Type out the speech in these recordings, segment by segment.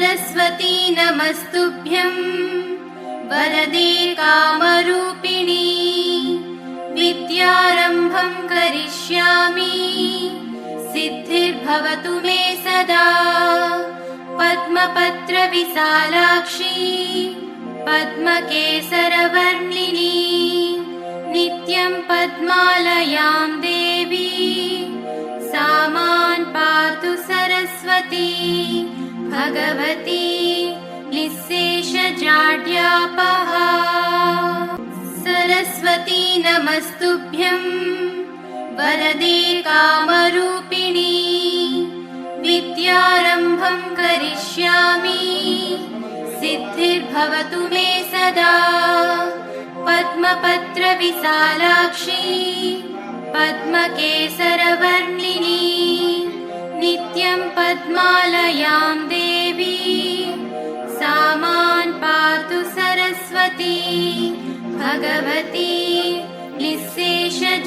सरस्वती नमस्तुभ्यं वरदे कामरूपिणी विद्यारम्भं करिष्यामि सिद्धिर्भवतु मे सदा। पद्मपत्रविशालाक्षी पद्मकेसरवर्णिनी नित्यं पद्मालयां देवी सा मां पातु सरस्वती भगवती निःशेषजाड्यापहा। सरस्वती नमस्तुभ्यं वरदे कामरूपिणी विद्यारम्भं करिष्यामि सिद्धिर्भवतु मे सदा। पद्मपत्रविशालाक्षी पद्मकेसरवर्णिनी नित्यं पद्मालयां देवी सा मां पातु सरस्वती भगवती निःशेषजाड्यापहा।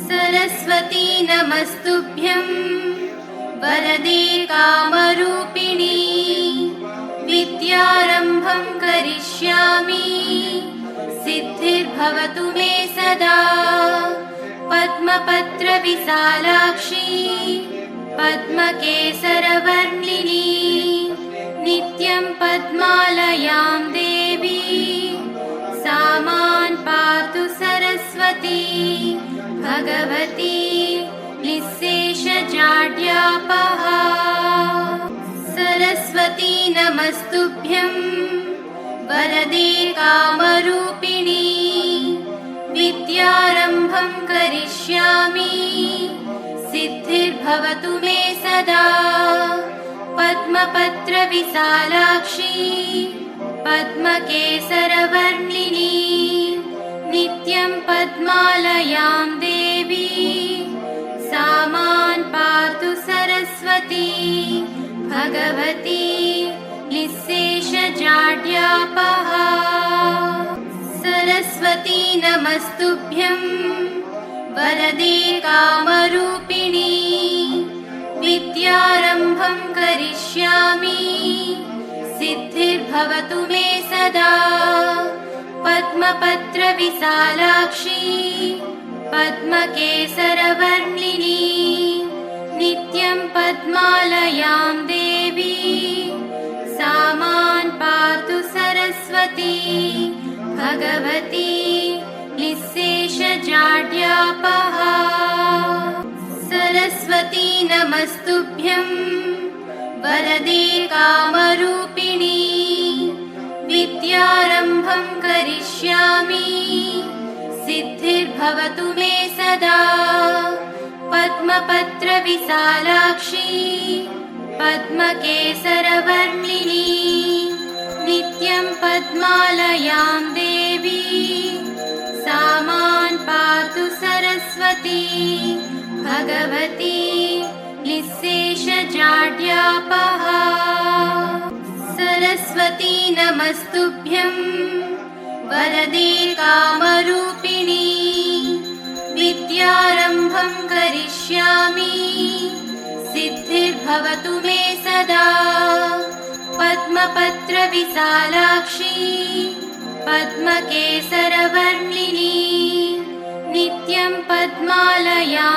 सरस्वती नमस्तुभ्यं वरदे कामरूपिणी विद्यारम्भं करिष्यामि सिद्धिर्भवतु मे सदा। पद्मपत्रविशालाक्षी पद्मकेसरवर्णिनी नित्यं पद्मालयां देवी सा मां पातु सरस्वती भगवती निःशेषजाड्यापहा। सरस्वती नमस्तुभ्यं वरदे कामरूपिणी विद्यारम्भं करिष्यामि सिद्धिर्भवतु मे सदा। पद्मपत्रविशालाक्षी पद्मकेसरवर्णिनी नित्यं पद्मालयां देवी सा मां पातु सरस्वती भगवती निःशेषजाड्यापहा। सरस्वती नमस्तुभ्यं वरदे कामरूपिणी विद्यारम्भं करिष्यामि सिद्धिर्भवतु मे सदा। पद्मपत्रविशालाक्षी पद्मकेसरवर्णिनी नित्यं पद्मालयां देवी सा मां पातु सरस्वती भगवती निःशेषजाड्यापहा। सरस्वती नमस्तुभ्यं वरदे कामरूपिणी विद्यारम्भं करिष्यामि सिद्धिर्भवतु मे सदा। पद्मपत्रविशालाक्षी पद्मकेसरवर्णिनी नित्यं पद्मालयां देवी सा मां पातु सरस्वती भगवती निःशेषजाड्यापहा। सरस्वती नमस्तुभ्यं वरदे कामरूपिणी विद्यारम्भं करिष्यामि सिद्धिर्भवतु मे सदा। पद्मपत्रविशालाक्षी पद्मकेसरवर्णिनी नित्यं पद्मालयां